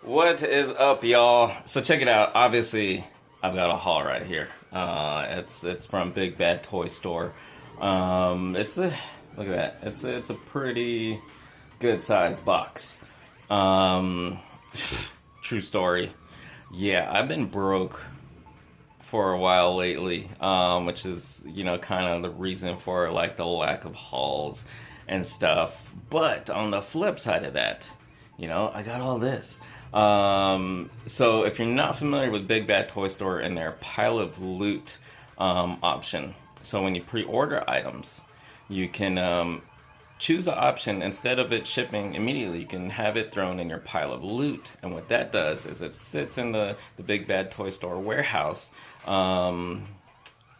What is up, y'all? So check it out. Obviously, I've got a haul right here. It's from Big Bad Toy Store. It's a Look at that. It's a pretty good sized box. Um, True story. Yeah, I've been broke for a while lately, which is kind of the reason for like the lack of hauls and stuff. But on the flip side of that, I got all this. So if you're not familiar with Big Bad Toy Store and their pile of loot option, so when you pre-order items, you can choose the option. Instead of it shipping immediately, you can have it thrown in your pile of loot. And what that does is it sits in the Big Bad Toy Store warehouse. I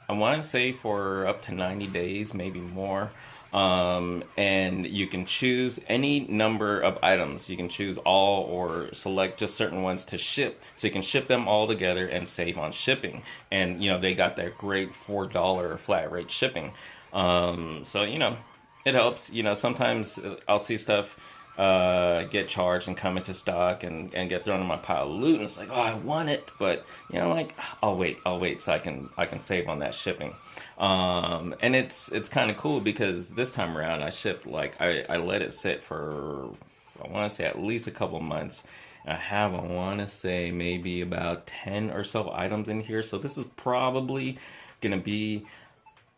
want to say for up to 90 days, maybe more. And you can choose any number of items. You can choose all or select just certain ones to ship. So you can ship them all together and save on shipping. And, they got that great $4 flat rate shipping. So, it helps. Sometimes I'll see stuff get charged and come into stock and get thrown in my pile of loot, and it's like, oh, I want it, but like, I'll wait so I can save on that shipping. And it's kind of cool because this time around I shipped, like, I let it sit for, I want to say, at least a couple months. I want to say maybe about 10 or so items in here, so this is probably gonna be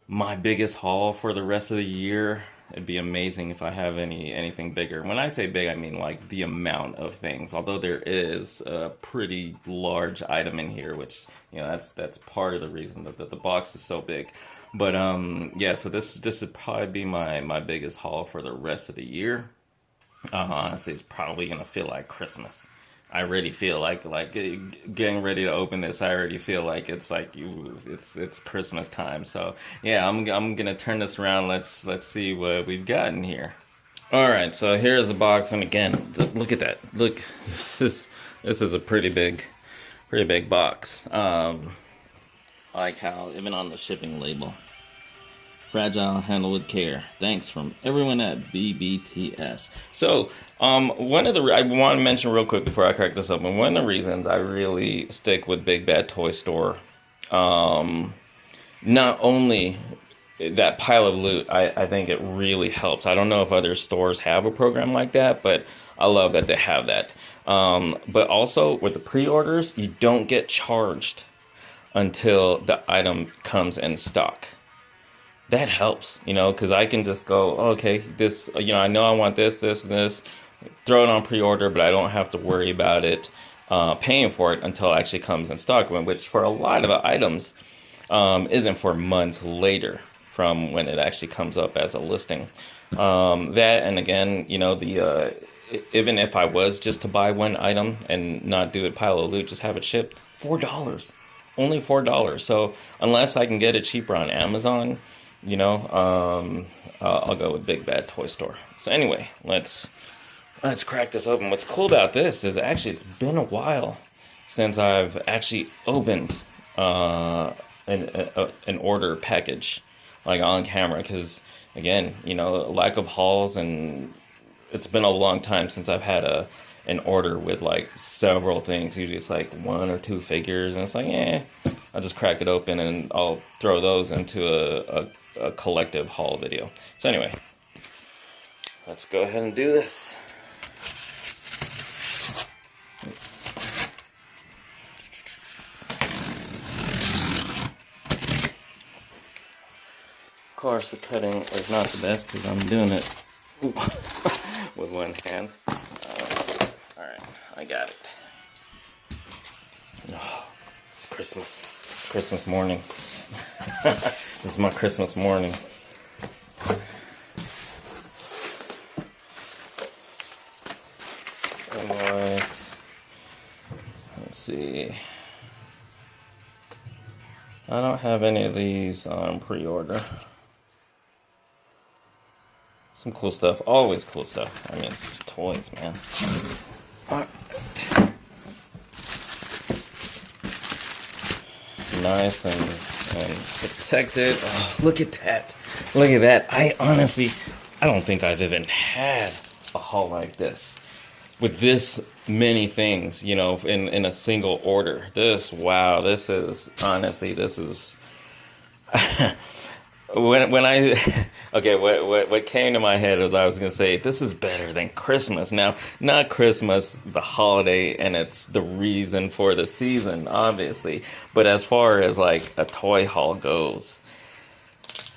my biggest haul for the rest of the year. It'd be amazing if I have anything bigger. When I say big, I mean like the amount of things. Although there is a pretty large item in here, which that's part of the reason that the box is so big. But yeah, so this would probably be my biggest haul for the rest of the year. Honestly, it's probably gonna feel like Christmas. I already feel like getting ready to open this. I already feel like it's Christmas time. So yeah, I'm gonna turn this around. Let's see what we've got in here. All right, so here's the box, and again, look at that. Look, this is a pretty big box. I like how even on the shipping label, fragile, handle with care. Thanks from everyone at BBTS. So, I want to mention real quick before I crack this open, one of the reasons I really stick with Big Bad Toy Store, not only that pile of loot, I think it really helps. I don't know if other stores have a program like that, but I love that they have that. But also with the pre-orders, you don't get charged until the item comes in stock. That helps, because I can just go, oh, okay, this, I know I want this, and this, throw it on pre-order, but I don't have to worry about it paying for it until it actually comes in stock, which for a lot of the items isn't for months later from when it actually comes up as a listing. That, and again, even if I was just to buy one item and not do it pile of loot, just have it shipped, $4. Only $4. So unless I can get it cheaper on Amazon, I'll go with Big Bad Toy Store. So anyway, let's crack this open. What's cool about this is actually it's been a while since I've actually opened an order package like on camera, because again, lack of hauls, and it's been a long time since I've had an order with like several things. Usually it's like one or two figures, and it's like, I'll just crack it open and I'll throw those into a collective haul video. So anyway, let's go ahead and do this. Of course, the cutting is not the best because I'm doing it with one hand. Alright, I got it. Oh, it's Christmas. It's Christmas morning. This is my Christmas morning. Otherwise, let's see. I don't have any of these on pre-order. Some cool stuff. Always cool stuff. I mean, toys, man. Alright. Nice and protected. Oh, look at that. Look at that. I don't think I've even had a haul like this. with this many things, you know, in a single order. Wow, this is honestly, this is when I okay, what came to my head was I was gonna say this is better than Christmas. Now, not Christmas, the holiday, and it's the reason for the season, obviously. But as far as like a toy haul goes,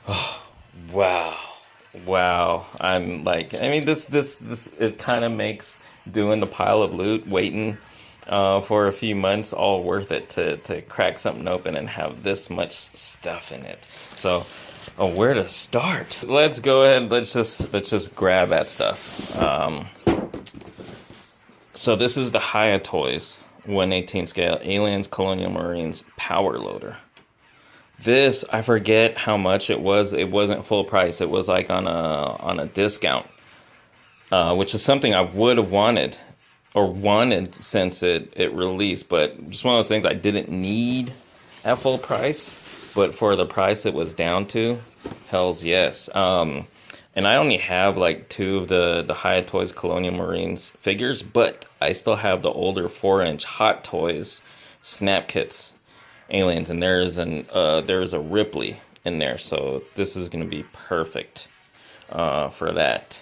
oh, wow, wow. I'm like, I mean, this it kind of makes doing the pile of loot, waiting for a few months, all worth it to crack something open and have this much stuff in it. So, oh, where to start? Let's go ahead. Let's just grab that stuff. So this is the Hiya Toys 1/18 scale Aliens Colonial Marines Power Loader. This, I forget how much it was. It wasn't full price. It was like on a discount, which is something I would have wanted since it released, but just one of those things I didn't need at full price, but for the price it was down to, hells yes. And I only have like 2 of the Hiya Toys Colonial Marines figures, but I still have the older 4-inch Hot Toys Snap Kits Aliens, and there's a Ripley in there, so this is going to be perfect for that.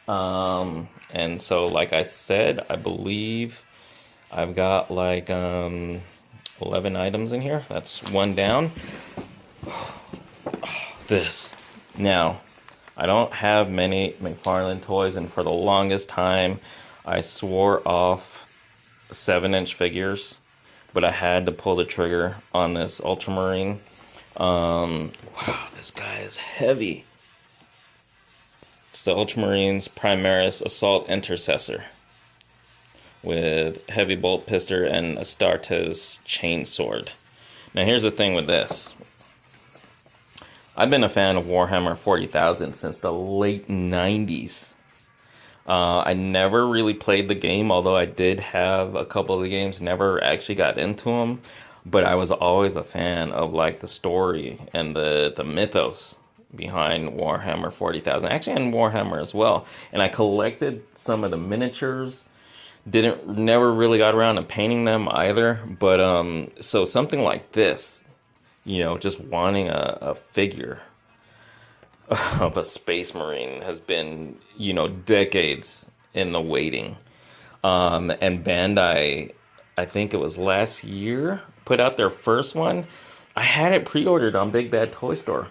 And so, like I said, I believe I've got like 11 items in here. That's 1 down. This. Now, I don't have many McFarlane toys, and for the longest time, I swore off 7-inch figures, but I had to pull the trigger on this Ultramarine. Wow, this guy is heavy. It's the Ultramarines Primaris Assault Intercessor with heavy bolt pistol and Astartes chainsword. Now here's the thing with this. I've been a fan of Warhammer 40,000 since the late 90s. I never really played the game, although I did have a couple of the games, never actually got into them. But I was always a fan of like the story and the mythos behind Warhammer 40,000, actually, and Warhammer as well. And I collected some of the miniatures. Never really got around to painting them either. But so something like this, you know, just wanting a figure of a Space Marine has been, you know, decades in the waiting. And Bandai, I think it was last year, put out their first one. I had it pre-ordered on BigBadToyStore.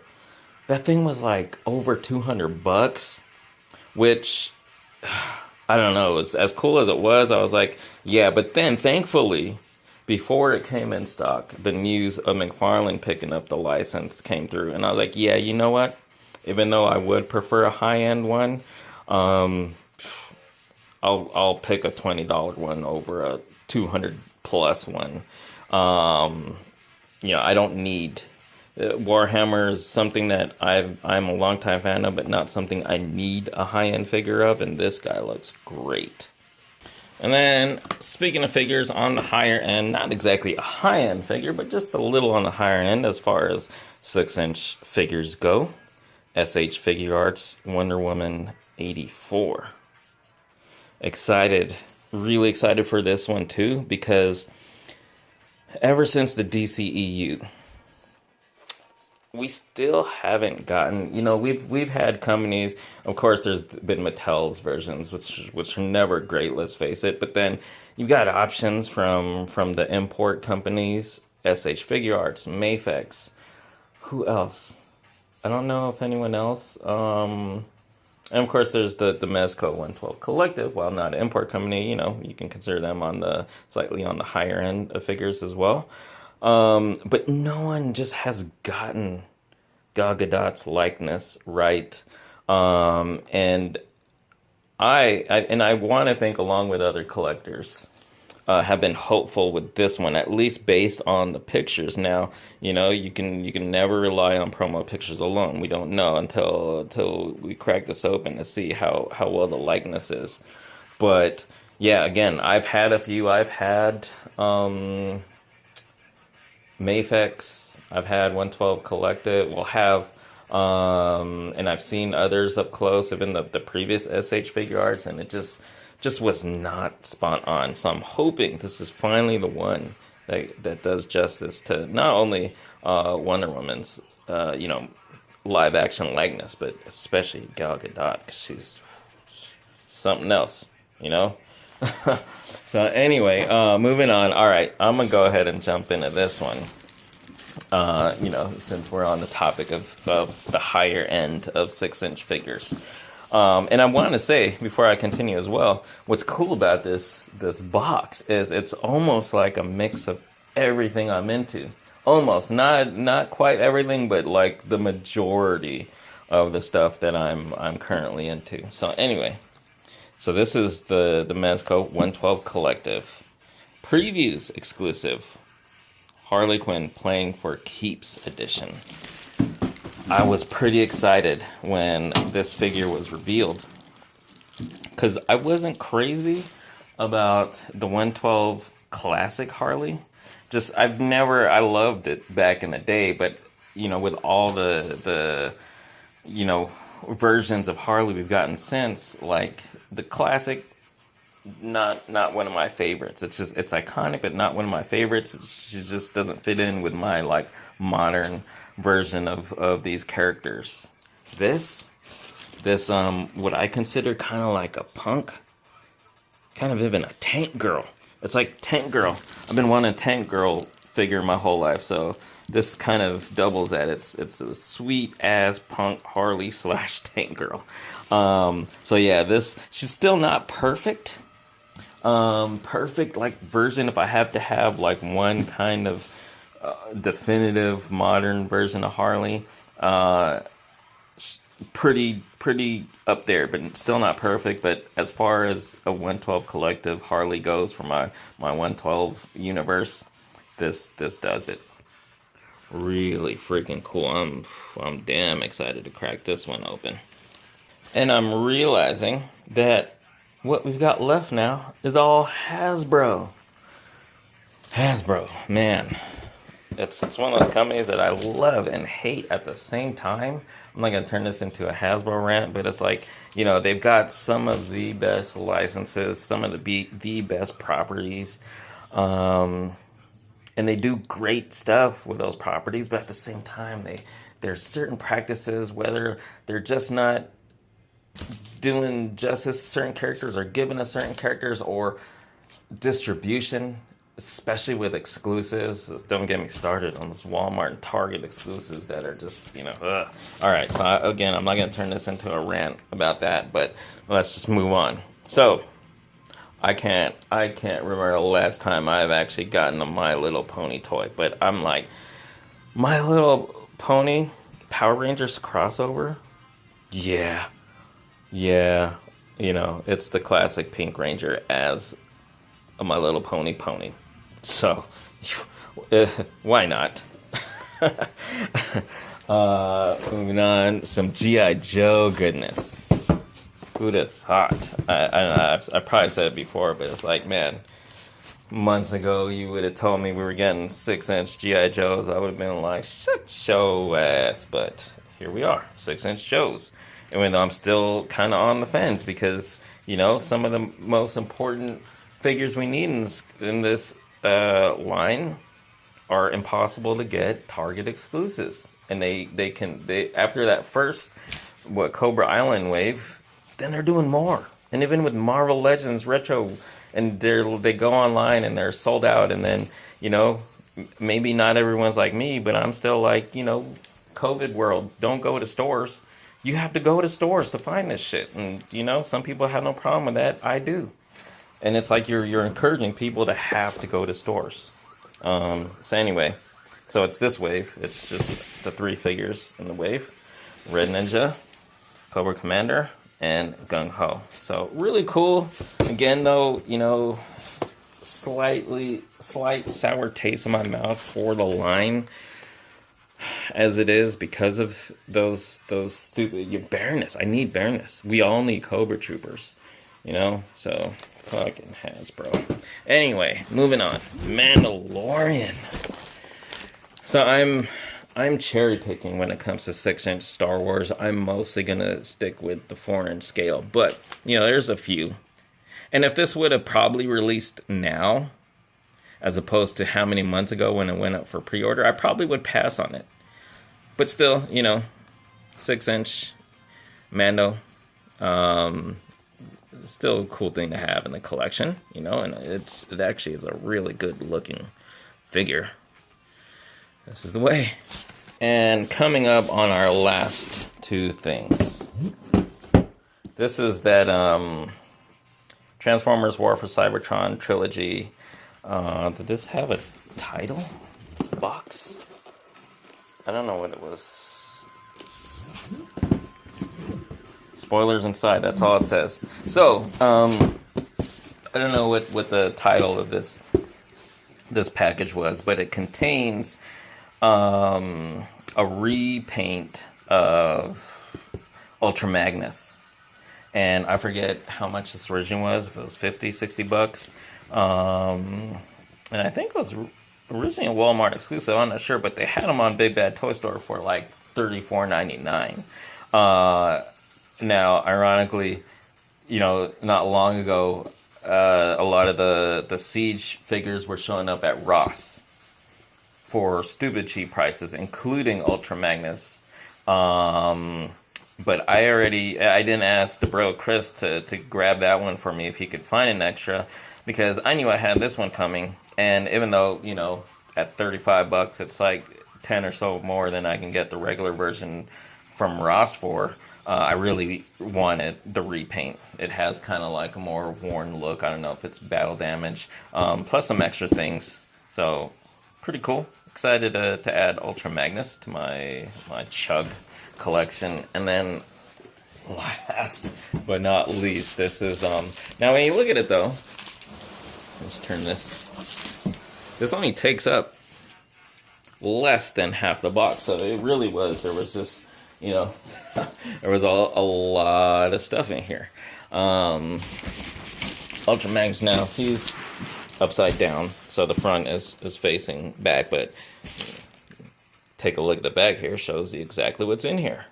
That thing was like over $200, which, I don't know, it was as cool as it was. I was like, yeah, but then thankfully, before it came in stock, the news of McFarlane picking up the license came through. And I was like, yeah, you know what? Even though I would prefer a high-end one, I'll pick a $20 one over a $200 plus one. You know, I don't need Warhammer is something that I'm a longtime fan of, but not something I need a high-end figure of, and this guy looks great. And then, speaking of figures on the higher end, not exactly a high-end figure, but just a little on the higher end as far as 6-inch figures go. SH Figure Arts Wonder Woman 84. Excited, really excited for this one too, because ever since the DCEU, we still haven't gotten, you know, we've had companies, of course there's been Mattel's versions, which are never great, let's face it, but then you've got options from the import companies, SH Figure Arts, Mafex, who else? I don't know if anyone else, and of course there's the Mezco 112 Collective, while not an import company, you know, you can consider them on slightly on the higher end of figures as well. But no one just has gotten Gal Gadot's likeness right. And I want to think, along with other collectors, have been hopeful with this one, at least based on the pictures. Now, you know, you can never rely on promo pictures alone. We don't know until we crack this open to see how well the likeness is. But yeah, again, I've had a few. I've had Mafex, I've had 112 Collective, we'll have, and I've seen others up close, even the previous SH Figure Arts, and it just just was not spot on. So I'm hoping this is finally the one that does justice to not only Wonder Woman's, live action likeness, but especially Gal Gadot, because she's something else, you know? So anyway, moving on. All right, I'm gonna go ahead and jump into this one. Since we're on the topic of the higher end of 6-inch figures. And I want to say, before I continue as well, what's cool about this box is it's almost like a mix of everything I'm into. Almost, not quite everything, but like the majority of the stuff that I'm currently into. So anyway, so this is the Mezco 112 Collective Previews exclusive Harley Quinn Playing for Keeps edition. I was pretty excited when this figure was revealed, because I wasn't crazy about the 112 classic Harley. I loved it back in the day, but with all the versions of Harley we've gotten since, like the classic, not one of my favorites. It's iconic, but not one of my favorites. She just doesn't fit in with my like modern version of these characters. This what I consider kind of like a punk, kind of even a tank girl. It's like Tank Girl. I've been wanting a Tank Girl figure my whole life, so this kind of doubles that. It's a sweet ass punk Harley / Tank Girl. So yeah, she's still not perfect. Perfect like version. If I have to have like one kind of definitive modern version of Harley, pretty up there, but still not perfect. But as far as a 112 collective Harley goes for my 112 universe, this does it. Really freaking cool. I'm damn excited to crack this one open. And I'm realizing that what we've got left now is all Hasbro. Hasbro, man. It's one of those companies that I love and hate at the same time. I'm not going to turn this into a Hasbro rant, but it's like, they've got some of the best licenses, some of the best properties. And they do great stuff with those properties, but at the same time, there's certain practices, whether they're just not doing justice to certain characters or giving us certain characters, or distribution, especially with exclusives. Don't get me started on this Walmart and Target exclusives that are just, ugh. All right, so again, I'm not going to turn this into a rant about that, but let's just move on. So, I can't remember the last time I've actually gotten a My Little Pony toy, but I'm like, My Little Pony Power Rangers crossover? Yeah, it's the classic Pink Ranger as a My Little Pony pony. So, why not? Moving on, some G.I. Joe goodness. Who'd have thought? I probably said it before, but it's like, man, months ago you would have told me we were getting 6-inch G.I. Joes. I would have been like, shut your ass. But here we are, 6-inch Joes. Even though I'm still kind of on the fence, because, some of the most important figures we need in this line are impossible to get Target exclusives. And they after that first, Cobra Island wave, then they're doing more. And even with Marvel Legends Retro, and they go online and they're sold out. And then, maybe not everyone's like me, but I'm still like, COVID world, don't go to stores. You have to go to stores to find this shit. And, some people have no problem with that. I do. And it's like you're encouraging people to have to go to stores. So anyway, so it's this wave. It's just the 3 figures in the wave. Red Ninja, Cobra Commander, and Gung Ho. So really cool. Again, though, slight sour taste in my mouth for the line as it is, because of those stupid bareness. I need bareness. We all need Cobra Troopers, so fucking Hasbro. Anyway, moving on. Mandalorian. So I'm cherry picking when it comes to 6-inch Star Wars. I'm mostly gonna stick with the 4-inch scale, but there's a few. And if this would have probably released now, as opposed to how many months ago when it went up for pre-order, I probably would pass on it. But still, you know, 6-inch Mando, still a cool thing to have in the collection, you know, and it actually is a really good looking figure. This is the way. And coming up on our last two things. This is that Transformers War for Cybertron trilogy. Did this have a title? This box? I don't know what it was. Spoilers inside, that's all it says. So, I don't know what the title of this package was, but it contains a repaint of Ultra Magnus. And I forget how much this original was, if it was 50, 60 bucks. And I think it was originally a Walmart exclusive, I'm not sure, but they had them on Big Bad Toy Store for like $34.99. Now, ironically, you know, not long ago, a lot of the Siege figures were showing up at Ross for stupid cheap prices, including Ultra Magnus. But I didn't ask the bro Chris to grab that one for me if he could find an extra, because I knew I had this one coming. And even though, you know, at 35 bucks, it's like 10 or so more than I can get the regular version from Ross for, I really wanted the repaint. It has kind of like a more worn look. I don't know if it's battle damage, plus some extra things. So pretty cool. Excited to add Ultra Magnus to my Chug collection. And then last but not least, this is now when you look at it though, let's turn this only takes up less than half the box. So it really was, there was just, you know, there was a lot of stuff in here. Ultra Magnus, now he's upside down, so the front is facing back, but take a look at the back here, shows you exactly what's in here.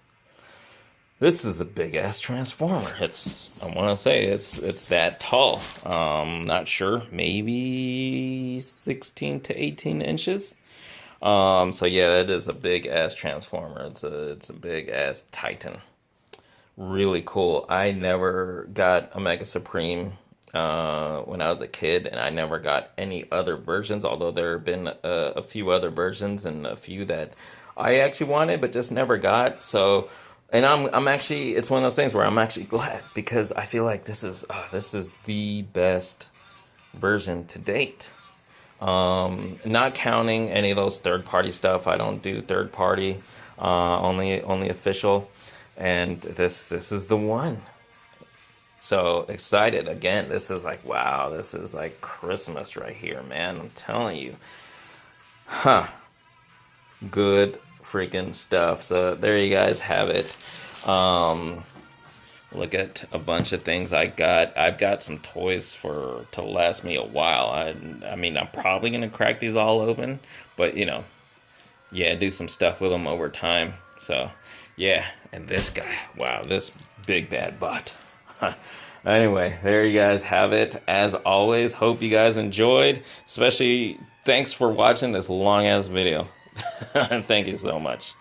This is a big ass transformer. I want to say it's that tall. Not sure, maybe 16 to 18 inches. So yeah, that is a big ass transformer. It's a big ass Titan. Really cool. I never got a Mega Supreme when I was a kid, and I never got any other versions, although there have been a few other versions and a few that I actually wanted but just never got. So, and I'm actually, it's one of those things where I'm actually glad, because I feel like this is the best version to date. Not counting any of those third-party stuff. I don't do third-party, only official, and this is the one. So excited again. This is like, wow, this is like Christmas right here, man. I'm telling you. Good freaking stuff. So there you guys have it. Look at a bunch of things I got. I've got some toys to last me a while. I mean, I'm probably gonna crack these all open, but you know, yeah, do some stuff with them over time. So yeah, and this guy, wow, this big bad butt. Anyway, there you guys have it. As always, hope you guys enjoyed. Especially thanks for watching this long ass video. Thank you so much.